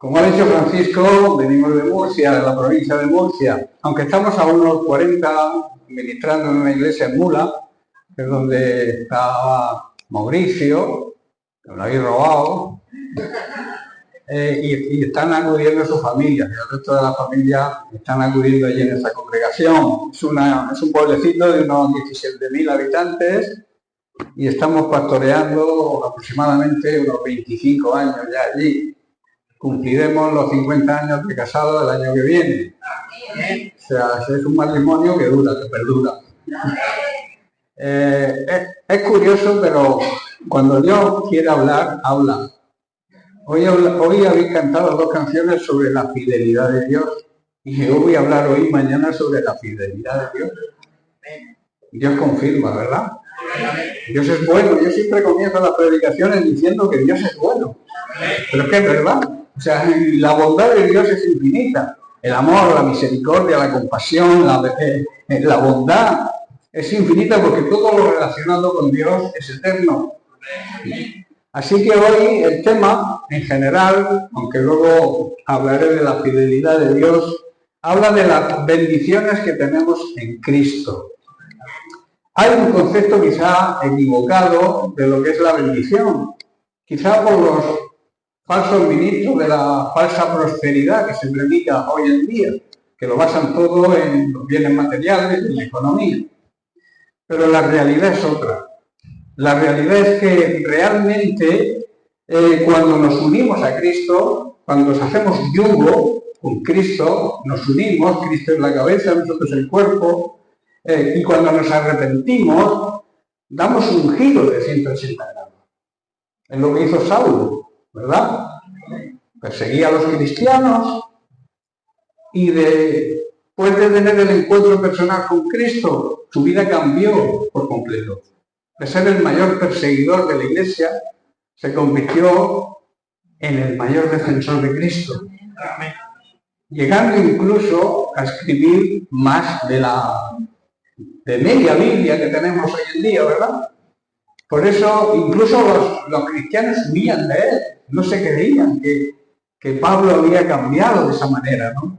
Como ha dicho Francisco, venimos de Murcia, de la provincia de Murcia, aunque estamos a unos 40 ministrando en una iglesia en Mula, que es donde estaba Mauricio, que me lo habéis robado, y están acudiendo su familia, y el resto de la familia están acudiendo allí en esa congregación. Es un pueblecito de unos 17.000 habitantes y estamos pastoreando aproximadamente unos 25 años ya allí. Cumpliremos los 50 años de casado el año que viene. O sea, es un matrimonio que dura, que perdura. Es curioso, pero cuando Dios quiere hablar, habla. Hoy habéis cantado 2 canciones sobre la fidelidad de Dios. Y yo voy a hablar mañana sobre la fidelidad de Dios. Dios confirma, ¿verdad? Dios es bueno. Yo siempre comienzo las predicaciones diciendo que Dios es bueno. Pero es que es verdad. O sea, la bondad de Dios es infinita. El amor, la misericordia, la compasión, la bondad es infinita porque todo lo relacionado con Dios es eterno. Así que hoy el tema, en general, aunque luego hablaré de la fidelidad de Dios, habla de las bendiciones que tenemos en Cristo. Hay un concepto quizá equivocado de lo que es la bendición, quizá por los falsos ministros de la falsa prosperidad que se predica hoy en día, que lo basan todo en los bienes materiales, en la economía. Pero la realidad es otra. La realidad es que realmente cuando nos unimos a Cristo, cuando nos hacemos yugo con Cristo, nos unimos, Cristo es la cabeza, nosotros el cuerpo, y cuando nos arrepentimos, damos un giro de 180 grados. Es lo que hizo Saulo, ¿verdad? Perseguía a los cristianos y después de tener el encuentro personal con Cristo, su vida cambió por completo. De ser el mayor perseguidor de la Iglesia, se convirtió en el mayor defensor de Cristo. Llegando incluso a escribir más de media Biblia que tenemos hoy en día, ¿verdad? Por eso incluso los cristianos huían de él, no se creían que Pablo había cambiado de esa manera, ¿no?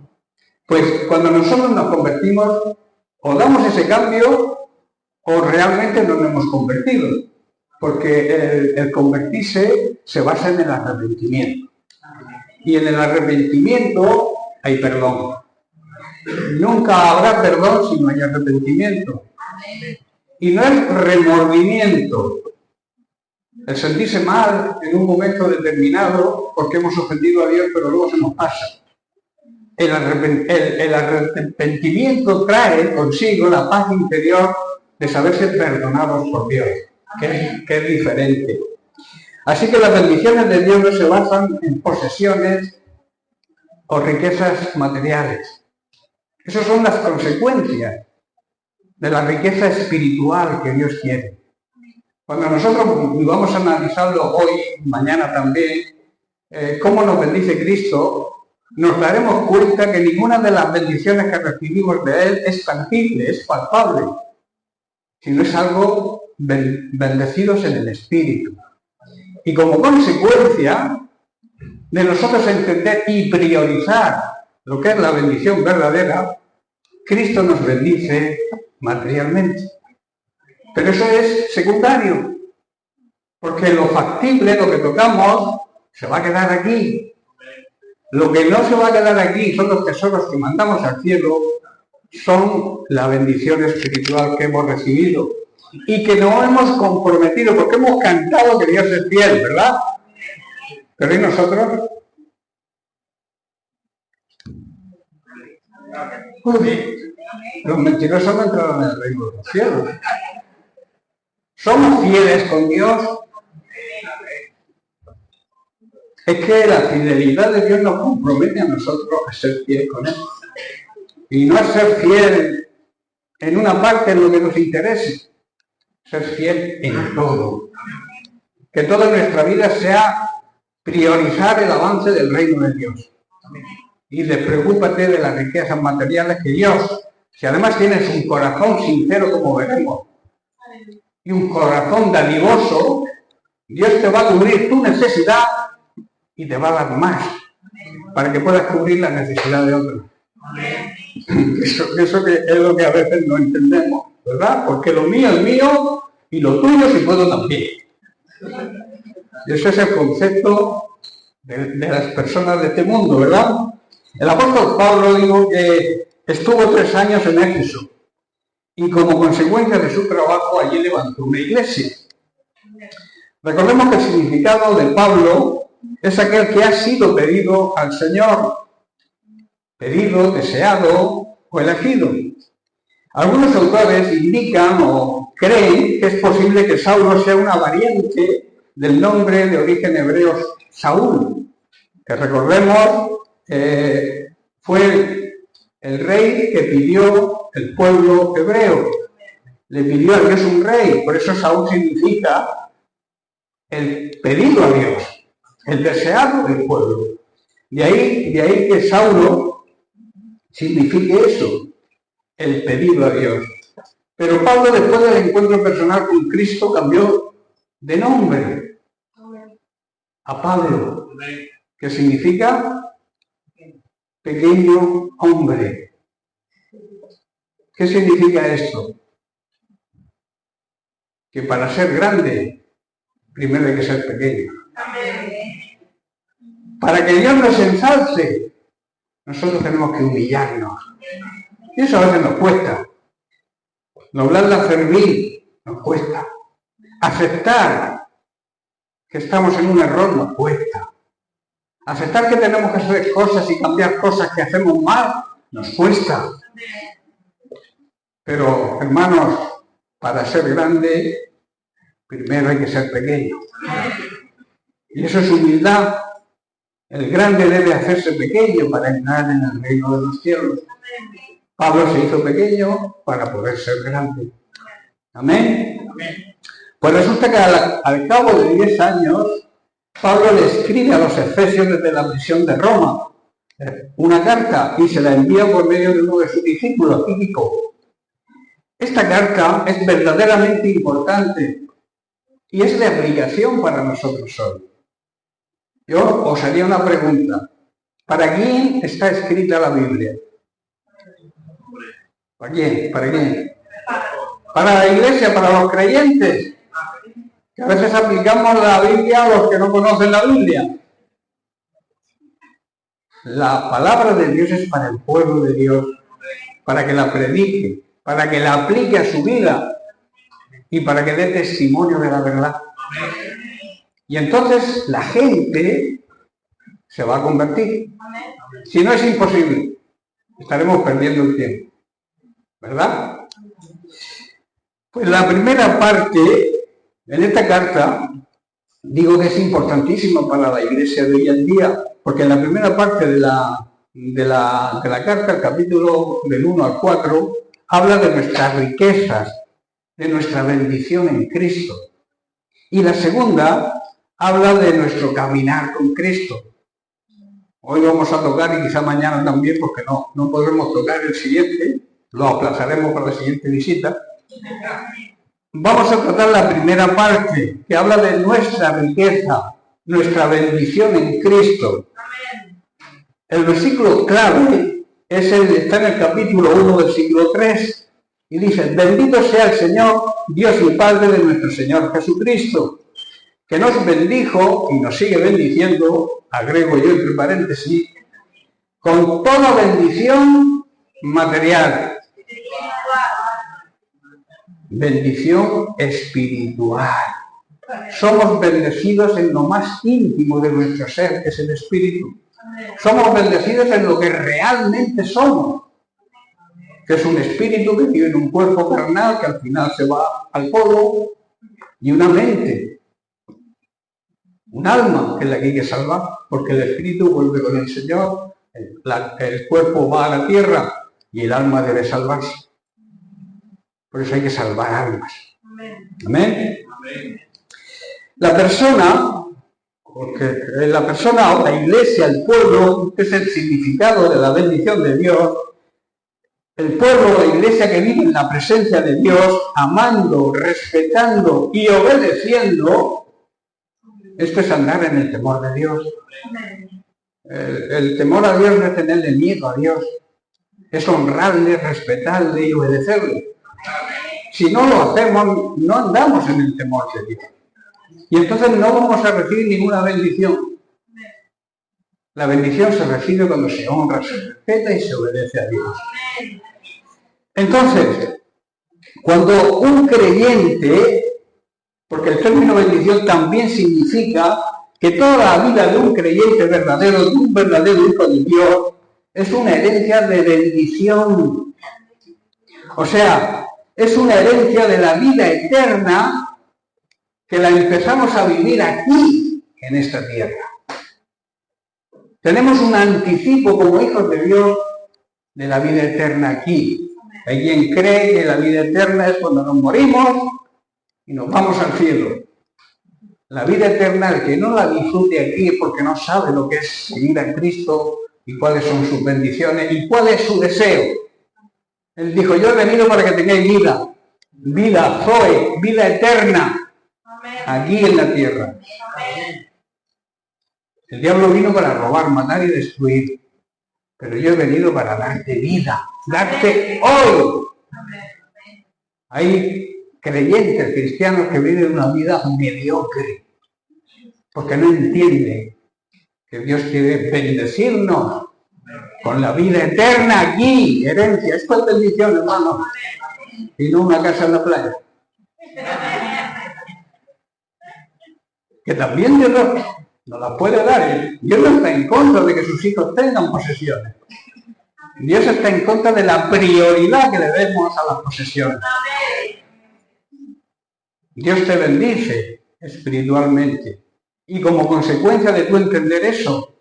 Pues cuando nosotros nos convertimos, o damos ese cambio, o realmente no nos hemos convertido, porque el convertirse se basa en el arrepentimiento. Y en el arrepentimiento hay perdón. Nunca habrá perdón si no hay arrepentimiento. Y no es remordimiento, el sentirse mal en un momento determinado porque hemos ofendido a Dios, pero luego se nos pasa. El arrepentimiento trae consigo la paz interior de saberse perdonados por Dios, que es diferente. Así que las bendiciones de Dios no se basan en posesiones o riquezas materiales. Esas son las consecuencias de la riqueza espiritual que Dios quiere. Cuando nosotros vamos a analizarlo hoy, mañana también, cómo nos bendice Cristo, nos daremos cuenta que ninguna de las bendiciones que recibimos de Él es tangible, es palpable, sino es algo bendecidos en el Espíritu. Y como consecuencia de nosotros entender y priorizar lo que es la bendición verdadera, Cristo nos bendice materialmente. Pero eso es secundario, porque lo factible, lo que tocamos, se va a quedar aquí. Lo que no se va a quedar aquí son los tesoros que mandamos al cielo, son la bendición espiritual que hemos recibido y que no hemos comprometido, porque hemos cantado que Dios es fiel, ¿verdad? Pero ¿y nosotros? Los mentirosos no entraron en el reino de los cielos. ¿Somos fieles con Dios? Es que la fidelidad de Dios nos compromete a nosotros a ser fieles con Él. Y no es ser fiel en una parte en lo que nos interese, ser fiel en todo. Que toda nuestra vida sea priorizar el avance del reino de Dios. Y despreocúpate de las riquezas materiales que Dios, si además tienes un corazón sincero como veremos, y un corazón dadivoso, Dios te va a cubrir tu necesidad y te va a dar más. para que puedas cubrir la necesidad de otros. Eso que es lo que a veces no entendemos, ¿verdad? Porque lo mío es mío y lo tuyo si puedo también. Y ese es el concepto de las personas de este mundo, ¿verdad? El apóstol Pablo dijo que estuvo 3 años en Éfeso y como consecuencia de su trabajo allí levantó una iglesia. Recordemos que el significado de Pablo es aquel que ha sido pedido al Señor, pedido, deseado o elegido. Algunos autores indican o creen que es posible que Saulo sea una variante del nombre de origen hebreo Saúl, que recordemos fue el rey que pidió el pueblo hebreo. Le pidió a Dios un rey, por eso Saúl significa el pedido a Dios, el deseado del pueblo. De ahí que Saulo signifique eso, el pedido a Dios. Pero Pablo, después del encuentro personal con Cristo, cambió de nombre a Pablo, que significa pequeño hombre. ¿Qué significa esto? Que para ser grande, primero hay que ser pequeño. Para que Dios nos ensalce, nosotros tenemos que humillarnos. Y eso a veces nos cuesta. Doblar la cerviz nos cuesta. Aceptar que estamos en un error nos cuesta. Aceptar que tenemos que hacer cosas y cambiar cosas que hacemos mal nos cuesta. Pero, hermanos, para ser grande, primero hay que ser pequeño. Y eso es humildad. El grande debe hacerse pequeño para entrar en el reino de los cielos. Pablo se hizo pequeño para poder ser grande. Amén. Pues resulta que al cabo de 10 años, Pablo le escribe a los efesios desde la prisión de Roma una carta y se la envía por medio de uno de sus discípulos, Tíquico. Esta carta es verdaderamente importante y es de aplicación para nosotros hoy. Yo os haría una pregunta. ¿Para quién está escrita la Biblia? ¿Para quién? ¿Para quién? Para la iglesia, para los creyentes. Que a veces aplicamos la Biblia a los que no conocen la Biblia. La palabra de Dios es para el pueblo de Dios, para que la predique, para que la aplique a su vida y para que dé testimonio de la verdad. Y entonces la gente se va a convertir. Si no, es imposible. Estaremos perdiendo el tiempo. ¿Verdad? Pues la primera parte, en esta carta, digo que es importantísima para la iglesia de hoy en día, porque en la primera parte de la carta, el capítulo del 1 al 4, habla de nuestras riquezas, de nuestra bendición en Cristo. Y la segunda habla de nuestro caminar con Cristo. Hoy vamos a tocar, y quizá mañana también, porque no podremos tocar el siguiente, lo aplazaremos para la siguiente visita. Vamos a tratar la primera parte, que habla de nuestra riqueza, nuestra bendición en Cristo. El versículo clave está en el capítulo 1 del siglo 3, y dice: bendito sea el Señor, Dios y Padre de nuestro Señor Jesucristo, que nos bendijo y nos sigue bendiciendo, agrego yo entre paréntesis, con toda bendición material. Bendición espiritual. Somos bendecidos en lo más íntimo de nuestro ser, que es el espíritu. Somos bendecidos en lo que realmente somos, que es un espíritu que vive en un cuerpo carnal que al final se va al polvo, y una mente, un alma, que es la que hay que salvar, porque el espíritu vuelve con el Señor, el cuerpo va a la tierra y el alma debe salvarse. Por eso hay que salvar almas. Amén. La persona o la iglesia, el pueblo, que es el significado de la bendición de Dios, el pueblo, la iglesia que vive en la presencia de Dios, amando, respetando y obedeciendo, esto es andar en el temor de Dios. El temor a Dios no es tenerle miedo a Dios, es honrarle, respetarle y obedecerle. Si no lo hacemos, no andamos en el temor de Dios. Y entonces no vamos a recibir ninguna bendición. La bendición se recibe cuando se honra, se respeta y se obedece a Dios. Entonces, cuando un creyente, porque el término bendición también significa que toda la vida de un creyente verdadero, de un verdadero hijo de Dios, es una herencia de bendición. O sea, es una herencia de la vida eterna que la empezamos a vivir aquí, en esta tierra. Tenemos un anticipo como hijos de Dios de la vida eterna aquí. Hay quien cree que la vida eterna es cuando nos morimos y nos vamos al cielo. La vida eterna, el que no la disfrute aquí es porque no sabe lo que es seguir a Cristo y cuáles son sus bendiciones y cuál es su deseo. Él dijo, yo he venido para que tengáis vida, vida, Zoe, vida eterna, aquí en la tierra. El diablo vino para robar, matar y destruir, pero yo he venido para darte vida, darte hoy. Hay creyentes cristianos que viven una vida mediocre, porque no entienden que Dios quiere bendecirnos con la vida eterna aquí, herencia. Esto es bendición, hermano, y no una casa en la playa. Que también Dios nos la puede dar. Dios no está en contra de que sus hijos tengan posesiones. Dios está en contra de la prioridad que le demos a las posesiones. Dios te bendice espiritualmente y como consecuencia de tu entender eso,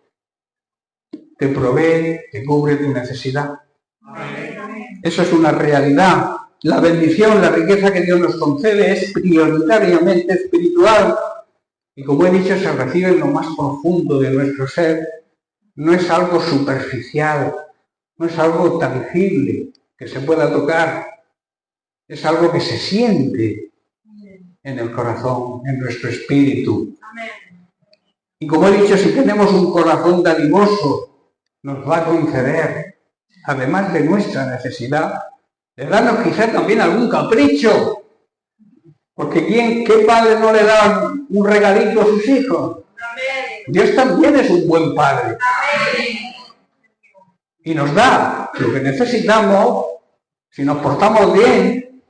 te provee, te cubre tu necesidad. Eso es una realidad. La bendición, la riqueza que Dios nos concede es prioritariamente espiritual y como he dicho, se recibe en lo más profundo de nuestro ser. No es algo superficial, no es algo tangible que se pueda tocar, es algo que se siente en el corazón, en nuestro espíritu. Y como he dicho, si tenemos un corazón dadivoso, nos va a conceder, además de nuestra necesidad, de darnos quizás también algún capricho. Porque ¿qué padre no le da un regalito a sus hijos? Dios también es un buen padre. Y nos da lo que necesitamos, si nos portamos bien,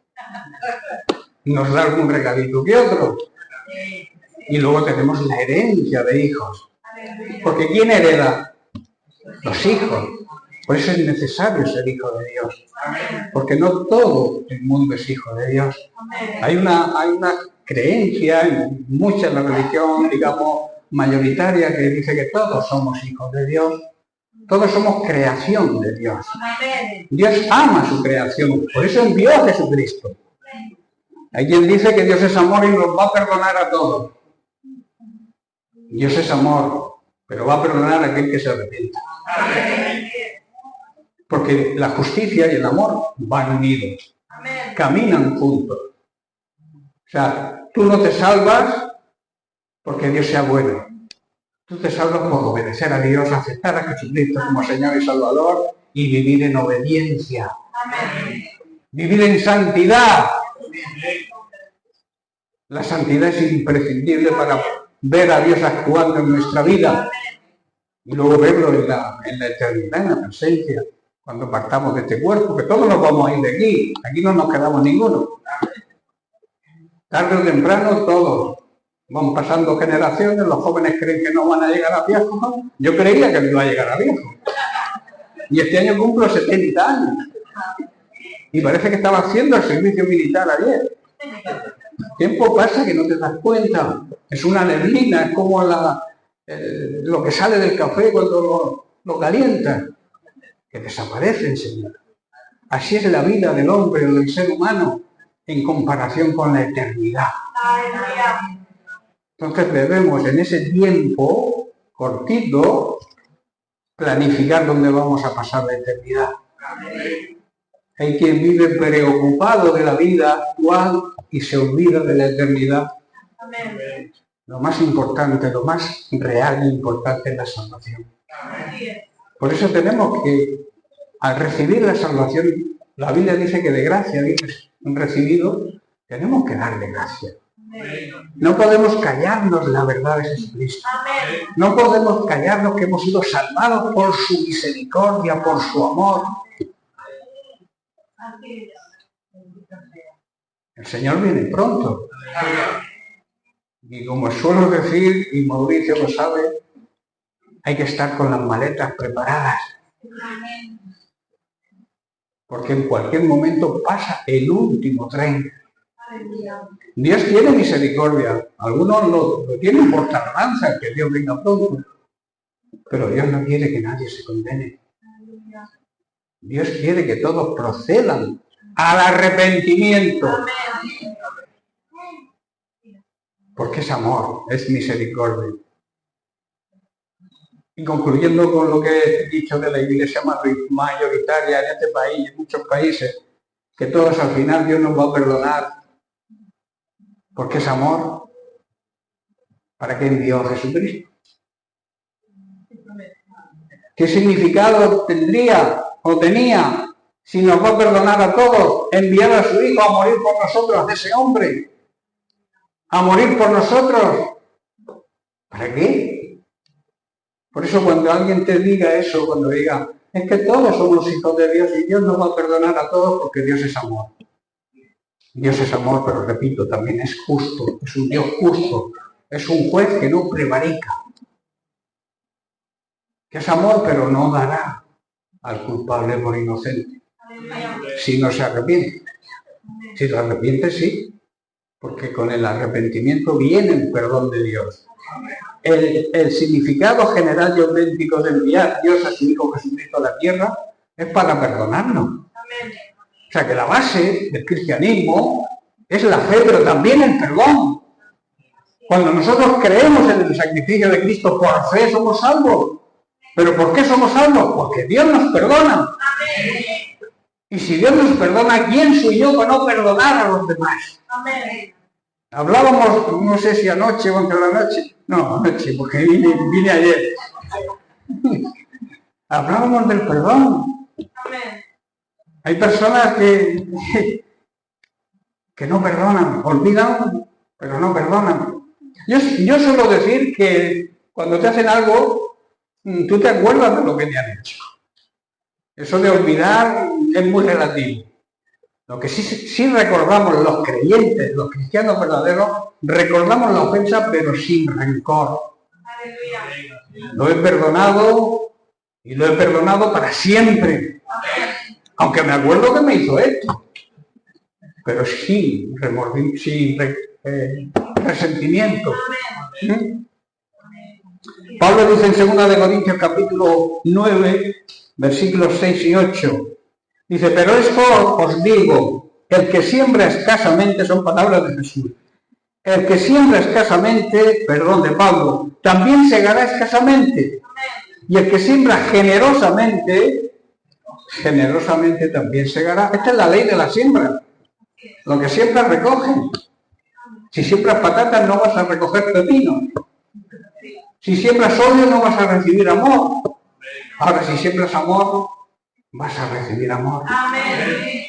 nos da algún regalito que otro. Y luego tenemos la herencia de hijos. Porque ¿quién hereda? Los hijos. Por eso es necesario ser hijo de Dios. Porque no todo el mundo es hijo de Dios. Hay una creencia en mucha de la religión, digamos, mayoritaria, que dice que todos somos hijos de Dios. Todos somos creación de Dios. Dios ama su creación. Por eso envió a Jesucristo. Hay quien dice que Dios es amor y nos va a perdonar a todos. Dios es amor, pero va a perdonar a aquel que se arrepienta. Porque la justicia y el amor van unidos, caminan juntos. O sea, tú no te salvas porque Dios sea bueno. Tú te salvas por obedecer a Dios, aceptar a Jesucristo como Señor y Salvador y vivir en obediencia. Vivir en santidad. La santidad es imprescindible para ver a Dios actuando en nuestra vida y luego verlo en la eternidad, en la presencia. Cuando partamos de este cuerpo, que todos nos vamos a ir de aquí no nos quedamos ninguno. Tarde o temprano todos van pasando generaciones, los jóvenes creen que no van a llegar a viejos, ¿no? Yo creía que no iba a llegar a viejo. Y este año cumplo 70 años. Y parece que estaba haciendo el servicio militar ayer. El tiempo pasa que no te das cuenta. Es una neblina, es como lo que sale del café cuando lo calientan. Que desaparecen, Señor. Así es la vida del hombre o del ser humano en comparación con la eternidad. Entonces debemos en ese tiempo cortito planificar dónde vamos a pasar la eternidad. Hay quien vive preocupado de la vida actual y se olvida de la eternidad. Lo más importante, lo más real e importante es la salvación. Por eso tenemos que, al recibir la salvación, la Biblia dice que de gracia han recibido, tenemos que darle gracias. No podemos callarnos la verdad de Jesucristo. No podemos callarnos que hemos sido salvados por su misericordia, por su amor. El Señor viene pronto. Y como suelo decir, y Mauricio lo sabe, hay que estar con las maletas preparadas. Porque en cualquier momento pasa el último tren. Dios tiene misericordia. Algunos lo tienen por tardanza, que Dios venga pronto. Pero Dios no quiere que nadie se condene. Dios quiere que todos procedan al arrepentimiento. Porque es amor, es misericordia. Y concluyendo con lo que he dicho de la iglesia mayoritaria en este país y en muchos países, que todos al final Dios nos va a perdonar, porque es amor. ¿Para qué envió a Jesucristo? ¿Qué significado tendría o tenía si nos va a perdonar a todos, enviar a su Hijo a morir por nosotros, a ese hombre? A morir por nosotros. ¿Para qué? Por eso cuando alguien te diga eso, cuando diga, es que todos somos hijos de Dios y Dios nos va a perdonar a todos porque Dios es amor. Dios es amor, pero repito, también es justo, es un Dios justo, es un juez que no prevarica. Que es amor, pero no dará al culpable por inocente. Si no se arrepiente. Si se arrepiente, sí, porque con el arrepentimiento viene el perdón de Dios. El significado general y auténtico de enviar Dios a su Hijo Jesucristo a la tierra es para perdonarnos. O sea que la base del cristianismo es la fe, pero también el perdón. Cuando nosotros creemos en el sacrificio de Cristo por fe, somos salvos. ¿Pero por qué somos salvos? Porque Dios nos perdona. Y si Dios nos perdona, ¿quién soy yo para no perdonar a los demás? Hablábamos, no sé si anoche o entre la noche, no, anoche, porque vine ayer. Hablábamos del perdón. Hay personas que no perdonan, olvidan, pero no perdonan. Yo suelo decir que cuando te hacen algo, tú te acuerdas de lo que te han hecho. Eso de olvidar es muy relativo. Lo que sí recordamos los creyentes, los cristianos verdaderos, recordamos la ofensa pero sin rencor. Lo he perdonado y lo he perdonado para siempre. Aunque me acuerdo que me hizo esto, pero sin resentimiento. Pablo dice en 2 de Corintios capítulo 9, versículos 6 y 8, dice, pero esto os digo, el que siembra escasamente, son palabras de Jesús, el que siembra escasamente, perdón, de Pablo, también segará escasamente, y el que siembra generosamente también segará. Esta es la ley de la siembra. Lo que siembras recoge. Si siembras patatas no vas a recoger pepino. Si siembras odio no vas a recibir amor. Ahora si siembras amor, vas a recibir amor.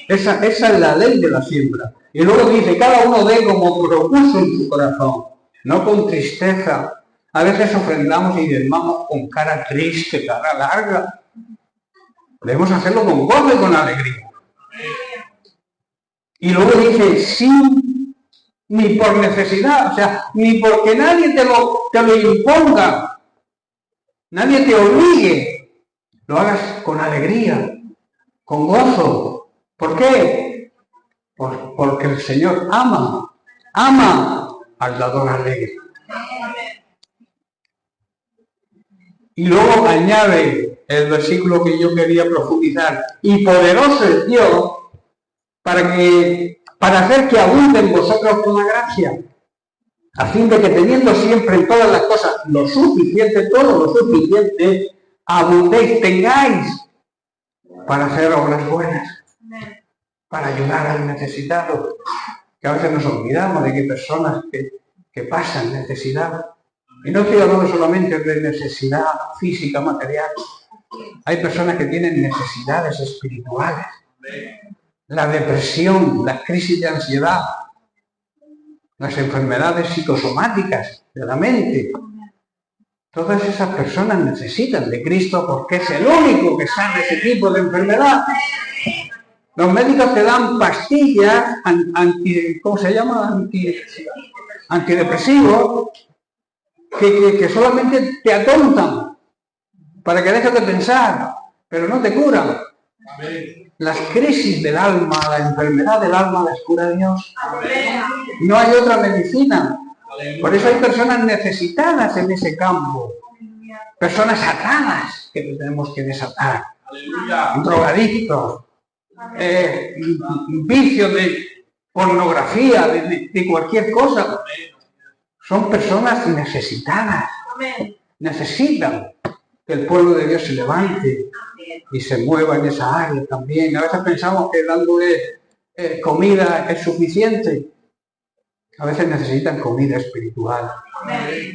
Esa es la ley de la siembra. Y luego dice, cada uno dé como propuso en su corazón, no con tristeza. A veces ofrendamos y diezmamos con cara triste, cara larga. Debemos hacerlo con gozo y con alegría. Y luego dice, sin, ni por necesidad, o sea, ni porque nadie te lo imponga, nadie te obligue, lo hagas con alegría, con gozo. ¿Por qué? Porque el Señor ama al dador alegre. Y luego añade el versículo que yo quería profundizar, y poderoso es Dios para hacer que abunde en vosotros con la gracia, a fin de que teniendo siempre en todas las cosas lo suficiente, todo lo suficiente, abundéis, tengáis para hacer obras buenas, para ayudar al necesitado, que a veces nos olvidamos de que hay personas que pasan necesidad. Y no estoy hablando solamente de necesidad física, material. Hay personas que tienen necesidades espirituales. La depresión, la crisis de ansiedad, las enfermedades psicosomáticas de la mente. Todas esas personas necesitan de Cristo porque es el único que sana ese tipo de enfermedad. Los médicos te dan pastillas ¿cómo se llama? Antidepresivos que solamente te atontan para que dejes de pensar, pero no te curan. Las crisis del alma, la enfermedad del alma las cura Dios. No hay otra medicina. Por eso hay personas necesitadas en ese campo. Personas atadas que tenemos que desatar. Drogadictos. Vicios de pornografía, de cualquier cosa. Son personas necesitadas. Necesitan que el pueblo de Dios se levante y se mueva en esa área también. A veces pensamos que dándole comida es suficiente. A veces necesitan comida espiritual.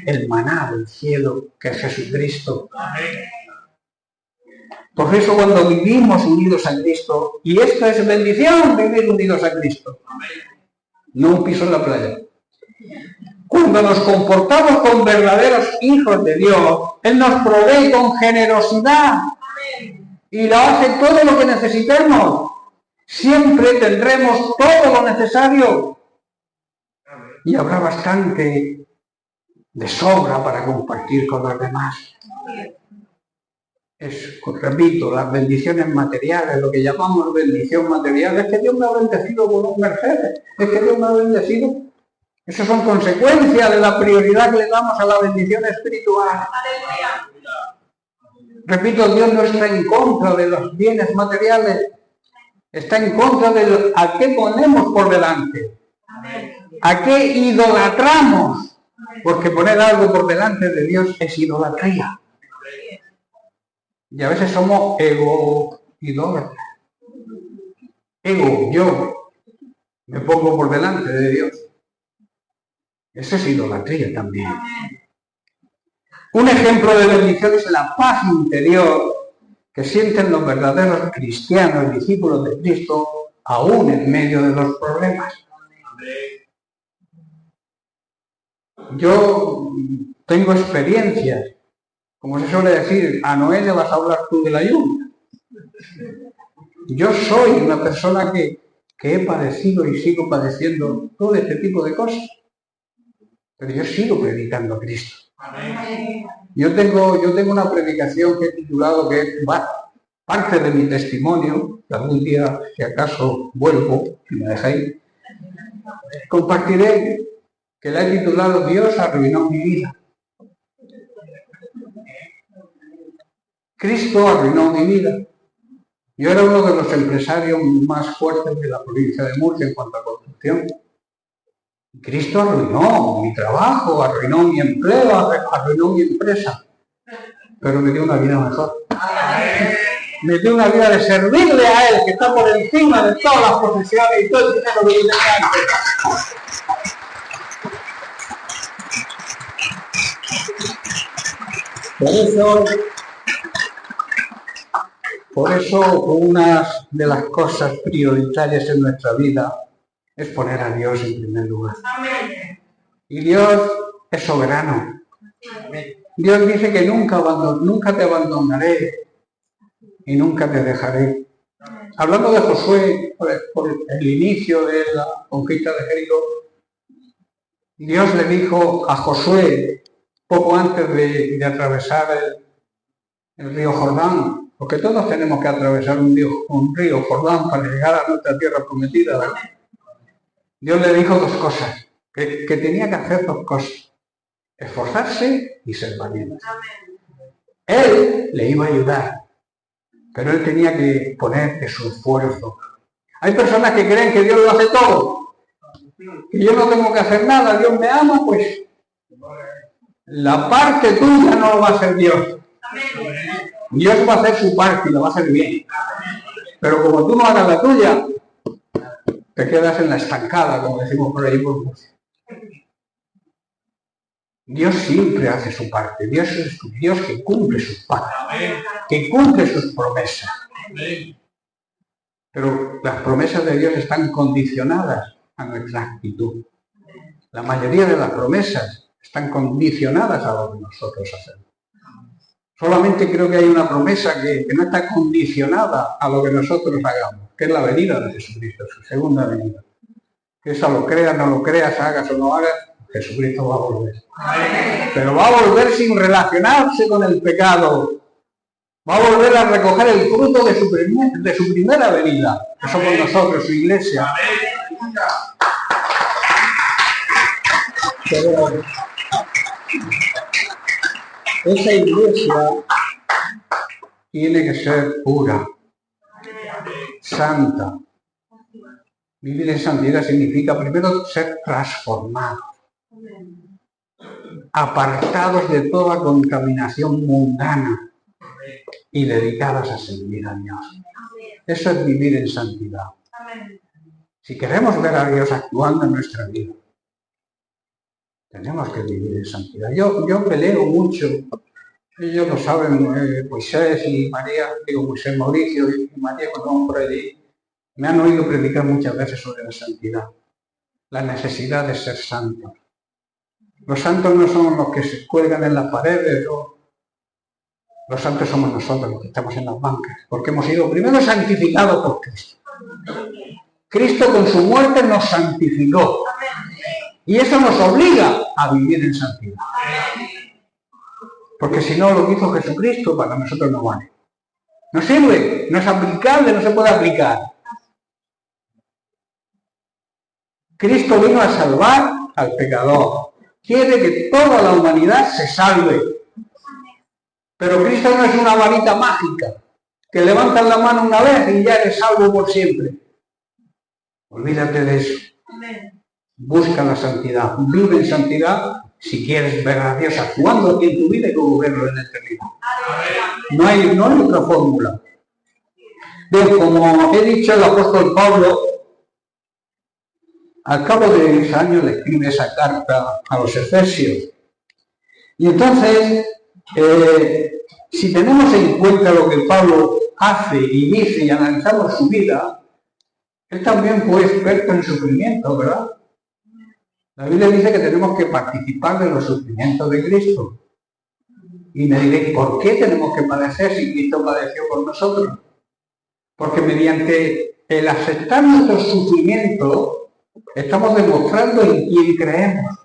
El maná del cielo, que es Jesucristo. Por eso cuando vivimos unidos a Cristo, y esto es bendición, vivir unidos a Cristo, no un piso en la playa. Cuando nos comportamos con verdaderos hijos de Dios, Él nos provee con generosidad y lo hace todo lo que necesitemos. Siempre tendremos todo lo necesario y habrá bastante de sobra para compartir con los demás. Repito, las bendiciones materiales, lo que llamamos bendición material, es que Dios me ha bendecido con un Mercedes, es que Dios me ha bendecido. Esas son consecuencias de la prioridad que le damos a la bendición espiritual. Repito, Dios no está en contra de los bienes materiales, está en contra de a qué ponemos por delante, a qué idolatramos, porque poner algo por delante de Dios es idolatría. Y a veces somos idólatras. Yo me pongo por delante de Dios. Eso es idolatría también. Un ejemplo de bendición es la paz interior que sienten los verdaderos cristianos, discípulos de Cristo, aún en medio de los problemas. Yo tengo experiencias. Como se suele decir, a Noé le vas a hablar tú de la lluvia. Yo soy una persona que he padecido y sigo padeciendo todo este tipo de cosas. Pero yo sigo predicando a Cristo. Yo tengo una predicación que he titulado, que es parte de mi testimonio, que algún día, si acaso vuelvo, si me dejáis, compartiré, que la he titulado Dios arruinó mi vida. Cristo arruinó mi vida. Yo era uno de los empresarios más fuertes de la provincia de Murcia en cuanto a construcción. Cristo arruinó mi trabajo, arruinó mi empleo, arruinó mi empresa. Pero me dio una vida mejor. Me dio una vida de servirle a Él, que está por encima de todas las posesiones y todo el dinero que yo tenía antes. Por eso, una de las cosas prioritarias en nuestra vida es poner a Dios en primer lugar. Y Dios es soberano. Dios dice que nunca te abandonaré y nunca te dejaré. Hablando de Josué, por el inicio de la conquista de Jericó, Dios le dijo a Josué, poco antes de atravesar el río Jordán, porque todos tenemos que atravesar un río Jordán para llegar a nuestra tierra prometida, ¿verdad? Dios le dijo dos cosas, que tenía que hacer dos cosas, esforzarse y ser valiente. Él le iba a ayudar, pero él tenía que poner de su esfuerzo. Hay personas que creen que Dios lo hace todo, que yo no tengo que hacer nada, Dios me ama, pues la parte tuya no lo va a hacer Dios. Dios va a hacer su parte y lo va a hacer bien. Pero como tú no hagas la tuya, te quedas en la estancada, como decimos por ahí por Murcia. Dios siempre hace su parte. Dios es un Dios que cumple sus partes, que cumple sus promesas. Pero las promesas de Dios están condicionadas a nuestra actitud. La mayoría de las promesas están condicionadas a lo que nosotros hacemos. Solamente creo que hay una promesa que no está condicionada a lo que nosotros hagamos, que es la venida de Jesucristo, su segunda venida. Que esa lo creas, no lo creas, hagas o no hagas, Jesucristo va a volver. Pero va a volver sin relacionarse con el pecado. Va a volver a recoger el fruto de su primera venida. Que somos nosotros, su iglesia. Pero esa iglesia tiene que ser pura, santa. Vivir en santidad significa primero ser transformados, apartados de toda contaminación mundana y dedicadas a servir a Dios. Eso es vivir en santidad. Si queremos ver a Dios actuando en nuestra vida, tenemos que vivir en santidad. Yo peleo mucho, ellos lo saben, Moisés y María, Moisés Mauricio y María cuando vamos por allí, me han oído predicar muchas veces sobre la santidad, la necesidad de ser santos. Los santos no son los que se cuelgan en las paredes, los santos somos nosotros los que estamos en las bancas, porque hemos sido primero santificados por Cristo. Cristo con su muerte nos santificó. Y eso nos obliga a vivir en santidad. Porque si no, lo que hizo Jesucristo para nosotros no vale. No sirve, no es aplicable, no se puede aplicar. Cristo vino a salvar al pecador. Quiere que toda la humanidad se salve. Pero Cristo no es una varita mágica, que levantas la mano una vez y ya eres salvo por siempre. Olvídate de eso. Busca la santidad, vive en santidad si quieres ver a Dios actuando aquí en tu vida y luego verlo en la eternidad. No hay otra fórmula. Bien, como he dicho, el apóstol Pablo, al cabo de 10 años le escribe esa carta a los Efesios. Y entonces, si tenemos en cuenta lo que Pablo hace y dice y analizamos su vida, él también fue experto en sufrimiento, ¿verdad? La Biblia dice que tenemos que participar de los sufrimientos de Cristo. Y me diréis, ¿por qué tenemos que padecer si Cristo padeció por nosotros? Porque mediante el aceptar nuestro sufrimiento, estamos demostrando en quién creemos.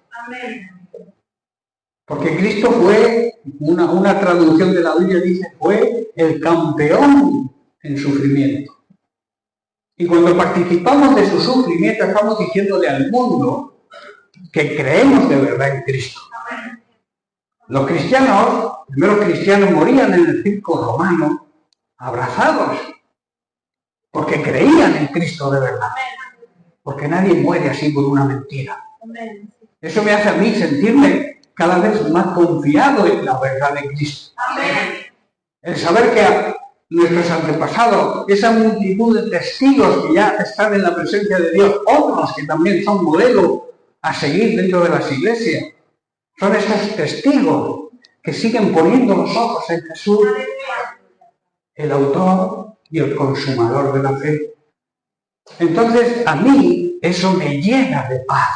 Porque Cristo fue, una traducción de la Biblia dice, fue el campeón en sufrimiento. Y cuando participamos de su sufrimiento, estamos diciéndole al mundo que creemos de verdad en Cristo. Los primeros cristianos morían en el circo romano, abrazados, porque creían en Cristo de verdad. Porque nadie muere así por una mentira. Eso me hace a mí sentirme cada vez más confiado en la verdad de Cristo. El saber que nuestros antepasados, esa multitud de testigos que ya están en la presencia de Dios, otros que también son modelos a seguir dentro de las iglesias, son esos testigos que siguen poniendo los ojos en Jesús, el autor y el consumador de la fe. Entonces, a mí eso me llena de paz.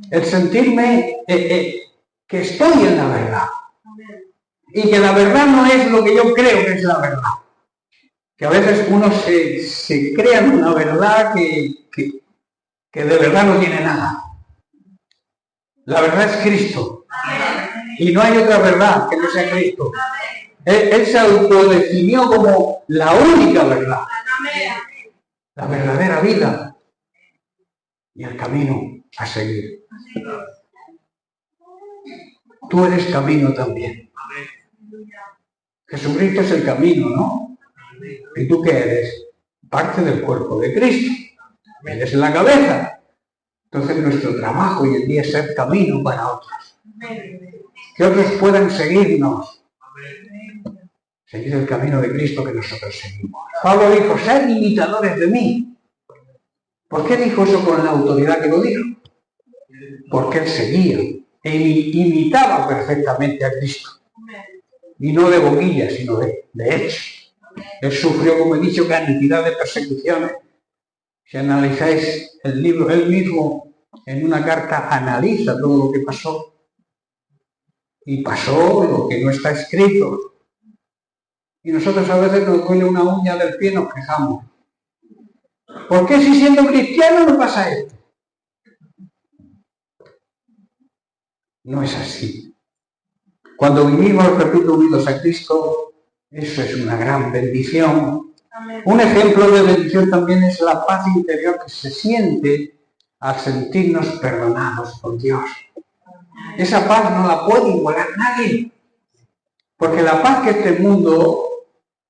El sentirme que estoy en la verdad. Y que la verdad no es lo que yo creo que es la verdad. Que a veces uno se crea en una verdad que de verdad no tiene nada. La verdad es Cristo. Y no hay otra verdad que no sea Cristo. Él se autodefinió como la única verdad. La verdadera vida. Y el camino a seguir. Tú eres camino también. Jesucristo es el camino, ¿no? ¿Y tú qué eres? Parte del cuerpo de Cristo. Él es la cabeza. Entonces nuestro trabajo hoy en día es ser camino para otros. Que otros puedan seguirnos. Seguir el camino de Cristo que nosotros seguimos. Pablo dijo, sed imitadores de mí. ¿Por qué dijo eso con la autoridad que lo dijo? Porque él seguía e imitaba perfectamente a Cristo. Y no de boquilla, sino de hecho. Él sufrió, como he dicho, cantidad de persecuciones. Si analizáis el libro, él mismo en una carta analiza todo lo que pasó. Y pasó lo que no está escrito. Y nosotros a veces nos duele una uña del pie y nos quejamos. ¿Por qué si siendo cristiano no pasa esto? No es así. Cuando vivimos, repito, unidos a Cristo, eso es una gran bendición. Amén. Un ejemplo de bendición también es la paz interior que se siente al sentirnos perdonados por Dios. Esa paz no la puede igualar nadie. Porque la paz que este mundo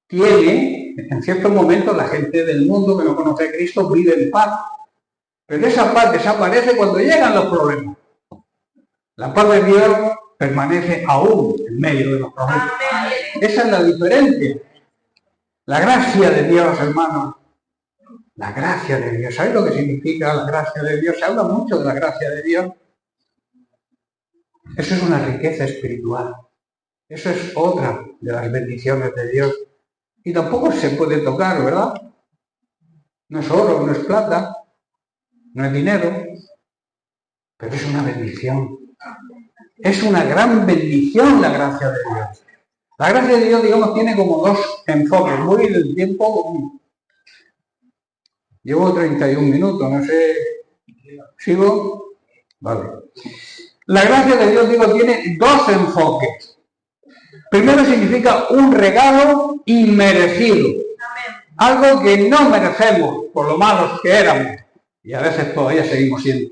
tiene, en ciertos momentos la gente del mundo que no conoce a Cristo vive en paz. Pero esa paz desaparece cuando llegan los problemas. La paz de Dios permanece aún en medio de los problemas. Esa es la diferencia. La gracia de Dios, hermanos. La gracia de Dios. ¿Sabes lo que significa la gracia de Dios? Se habla mucho de la gracia de Dios. Eso es una riqueza espiritual. Eso es otra de las bendiciones de Dios. Y tampoco se puede tocar, ¿verdad? No es oro, no es plata, no es dinero, pero es una bendición. Es una gran bendición la gracia de Dios. La gracia de Dios, digamos, tiene como dos enfoques. Voy del tiempo. Llevo 31 minutos, no sé. ¿Sigo? Vale. La gracia de Dios, digo, tiene dos enfoques. Primero significa un regalo inmerecido. Algo que no merecemos por lo malos que éramos. Y a veces todavía seguimos siendo.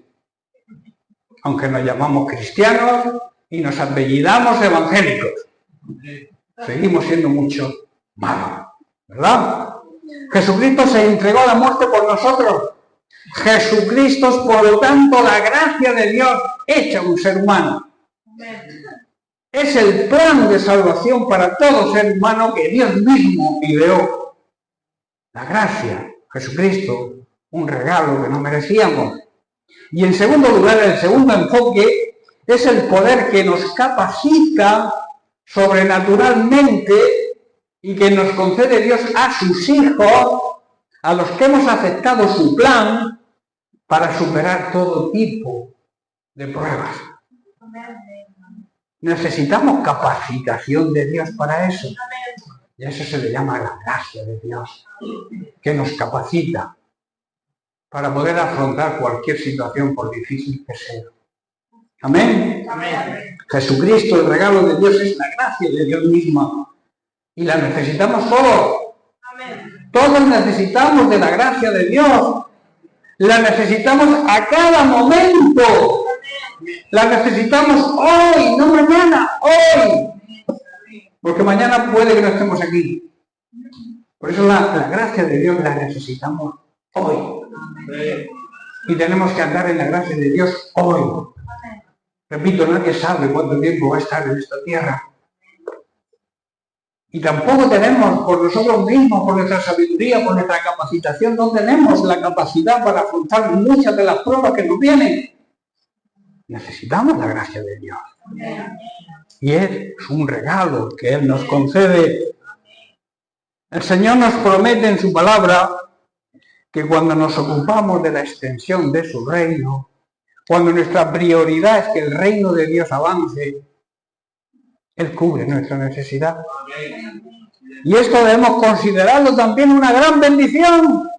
Aunque nos llamamos cristianos y nos apellidamos evangélicos. Seguimos siendo mucho malos. ¿Verdad? Jesucristo se entregó a la muerte por nosotros. Jesucristo es, por lo tanto, la gracia de Dios hecha un ser humano. Es el plan de salvación para todo ser humano que Dios mismo ideó. La gracia, Jesucristo, un regalo que no merecíamos. Y en segundo lugar, el segundo enfoque es el poder que nos capacita sobrenaturalmente y que nos concede Dios a sus hijos, a los que hemos aceptado su plan para superar todo tipo de pruebas. Necesitamos capacitación de Dios para eso. Y a eso se le llama la gracia de Dios, que nos capacita para poder afrontar cualquier situación, por difícil que sea. Amén. Amén. Jesucristo, el regalo de Dios, es la gracia de Dios misma. Y la necesitamos todos. Amén. Todos necesitamos de la gracia de Dios. La necesitamos a cada momento. La necesitamos hoy, no mañana, hoy. Porque mañana puede que no estemos aquí. Por eso la gracia de Dios la necesitamos hoy. Y tenemos que andar en la gracia de Dios hoy. Repito, nadie sabe cuánto tiempo va a estar en esta tierra. Y tampoco tenemos, por nosotros mismos, por nuestra sabiduría, por nuestra capacitación, no tenemos la capacidad para afrontar muchas de las pruebas que nos vienen. Necesitamos la gracia de Dios. Y es un regalo que Él nos concede. El Señor nos promete en su palabra que cuando nos ocupamos de la extensión de su reino, cuando nuestra prioridad es que el reino de Dios avance, Él cubre nuestra necesidad. Y esto debemos considerarlo también una gran bendición.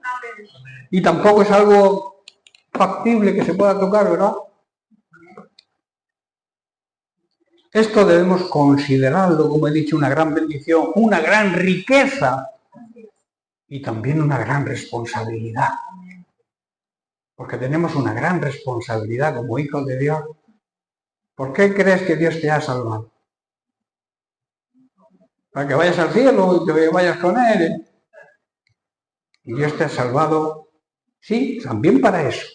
Y tampoco es algo factible que se pueda tocar, ¿verdad? Esto debemos considerarlo, como he dicho, una gran bendición, una gran riqueza y también una gran responsabilidad. Porque tenemos una gran responsabilidad como hijos de Dios. ¿Por qué crees que Dios te ha salvado? Para que vayas al cielo y que vayas con Él. Y Dios te ha salvado, sí, también para eso.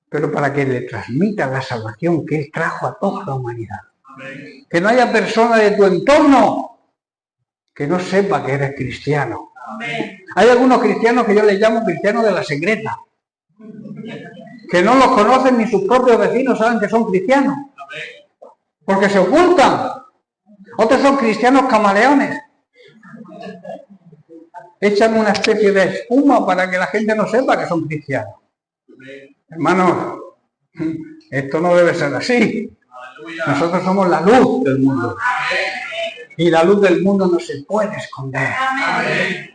Pero para que le transmita la salvación que Él trajo a toda la humanidad. Que no haya persona de tu entorno que no sepa que eres cristiano. Hay algunos cristianos que yo les llamo cristianos de la secreta, que no los conocen ni sus propios vecinos saben que son cristianos. Porque se ocultan. Otros son cristianos camaleones. Echan una especie de espuma para que la gente no sepa que son cristianos. Hermanos, esto no debe ser así. Nosotros somos la luz del mundo. Y la luz del mundo no se puede esconder.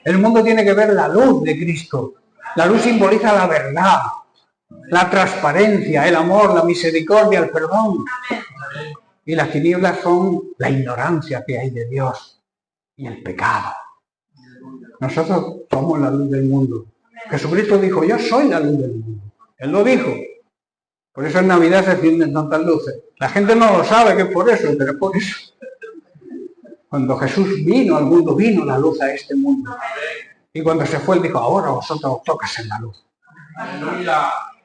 El mundo tiene que ver la luz de Cristo. La luz simboliza la verdad, la transparencia, el amor, la misericordia, el perdón. Y las tinieblas son la ignorancia que hay de Dios y el pecado. Nosotros somos la luz del mundo. Jesucristo dijo, yo soy la luz del mundo. Él lo dijo. Por eso en Navidad se encienden tantas luces. La gente no lo sabe que es por eso, pero es por eso. Cuando Jesús vino al mundo, vino la luz a este mundo. Y cuando se fue, él dijo, ahora vosotros os tocas en la luz.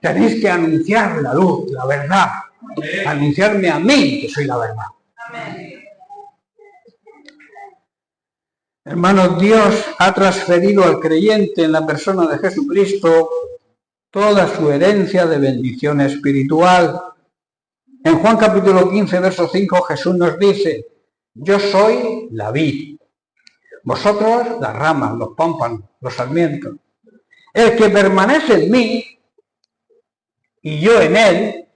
Tenéis que anunciar la luz, la verdad. Anunciarme a mí que soy la verdad. Hermanos, Dios ha transferido al creyente en la persona de Jesucristo toda su herencia de bendición espiritual. En Juan capítulo 15, verso 5, Jesús nos dice, yo soy la vid, vosotros las ramas, los pámpanos, los sarmientos. El que permanece en mí y yo en él,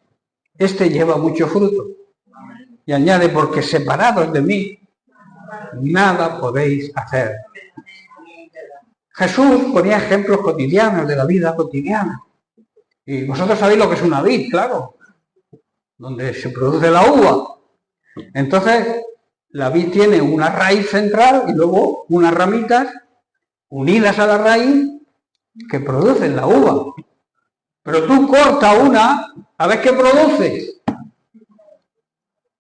este lleva mucho fruto. Y añade, porque separados de mí, nada podéis hacer. Jesús ponía ejemplos cotidianos de la vida cotidiana. Y vosotros sabéis lo que es una vid, claro, donde se produce la uva. Entonces, la vid tiene una raíz central y luego unas ramitas unidas a la raíz que producen la uva. Pero tú cortas una, a ver qué produce.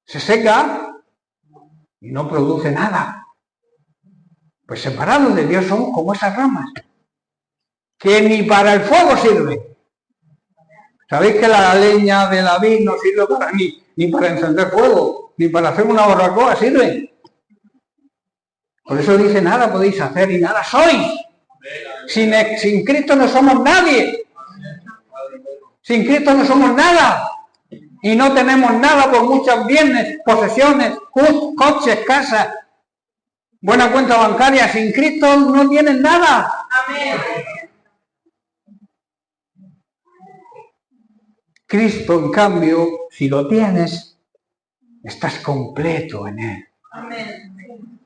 Se seca y no produce nada. Pues separados de Dios somos como esas ramas, que ni para el fuego sirven. ¿Sabéis que la leña de la vid no sirve para ni para encender fuego, ni para hacer una barbacoa sirve? Por eso dice, nada podéis hacer y nada sois. Sin Cristo no somos nadie. Sin Cristo no somos nada. Y no tenemos nada por muchos bienes, posesiones, coches, casas, buena cuenta bancaria. Sin Cristo no tienen nada. Amén. Cristo, en cambio, si lo tienes, estás completo en Él. Amén.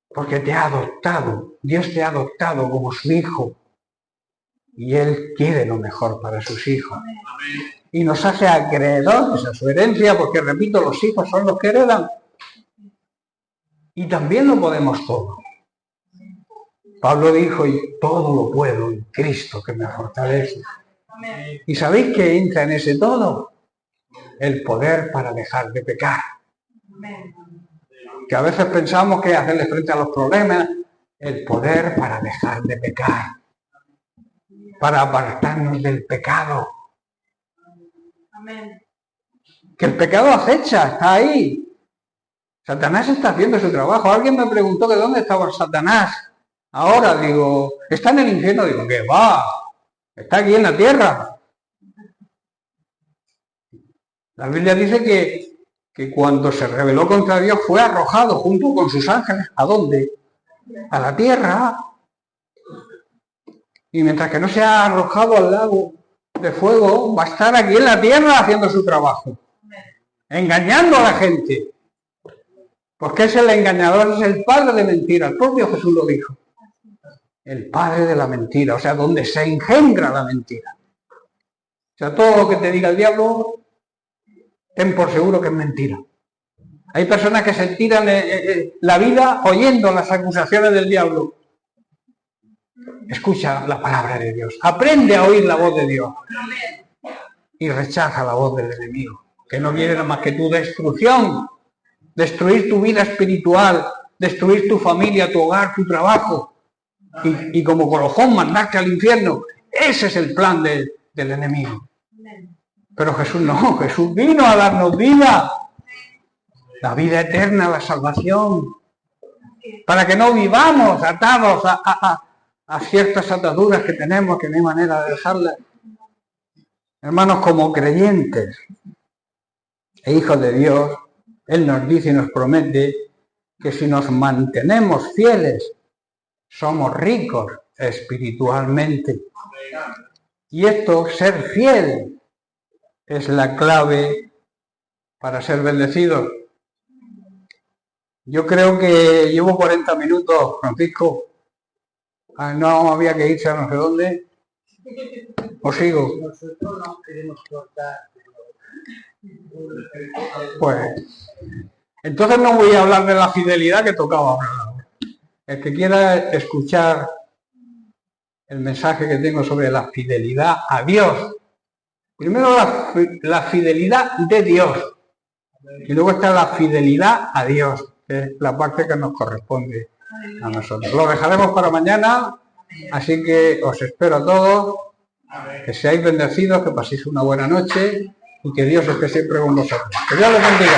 Porque te ha adoptado. Dios te ha adoptado como su hijo. Y Él quiere lo mejor para sus hijos. Amén. Y nos hace acreedores a su herencia, porque, repito, los hijos son los que heredan. Y también lo podemos todo. Pablo dijo, y todo lo puedo en Cristo que me fortalece. Amén. ¿Y sabéis qué entra en ese todo? El poder para dejar de pecar. Amén. Que a veces pensamos que hacerle frente a los problemas, el poder para dejar de pecar, para apartarnos del pecado. Amén. Que el pecado acecha, está ahí. Satanás está haciendo su trabajo. Alguien me preguntó de dónde estaba Satanás. Ahora digo, está en el infierno. Digo, ¿qué va? Está aquí en la tierra. La Biblia dice que cuando se rebeló contra Dios fue arrojado junto con sus ángeles. ¿A dónde? A la tierra. Y mientras que no se ha arrojado al lago de fuego, va a estar aquí en la tierra haciendo su trabajo. Engañando a la gente. Porque es el engañador, es el padre de mentira. El propio Jesús lo dijo. El padre de la mentira, o sea, donde se engendra la mentira. O sea, todo lo que te diga el diablo, ten por seguro que es mentira. Hay personas que se tiran la vida oyendo las acusaciones del diablo. Escucha la palabra de Dios. Aprende a oír la voz de Dios. Y rechaza la voz del enemigo, que no quiere nada más que tu destrucción. Destruir tu vida espiritual, destruir tu familia, tu hogar, tu trabajo. Y como colofón mandarte al infierno. Ese es el plan del enemigo. Pero Jesús no, Jesús vino a darnos vida. La vida eterna, la salvación. Para que no vivamos atados a ciertas ataduras que tenemos, que no hay manera de dejarlas. Hermanos, como creyentes, e hijos de Dios, Él nos dice y nos promete que si nos mantenemos fieles, somos ricos espiritualmente. Y esto, ser fiel, es la clave para ser bendecidos. Yo creo que llevo 40 minutos, Francisco. No había que irse a no sé dónde. ¿O sigo? Nosotros no queremos cortar. Pues, entonces no voy a hablar de la fidelidad que tocaba hablar. El que quiera escuchar el mensaje que tengo sobre la fidelidad a Dios. Primero la fidelidad de Dios. Y luego está la fidelidad a Dios, que es la parte que nos corresponde a nosotros. Lo dejaremos para mañana, así que os espero a todos, que seáis bendecidos, que paséis una buena noche y que Dios esté siempre con vosotros. Que Dios les bendiga.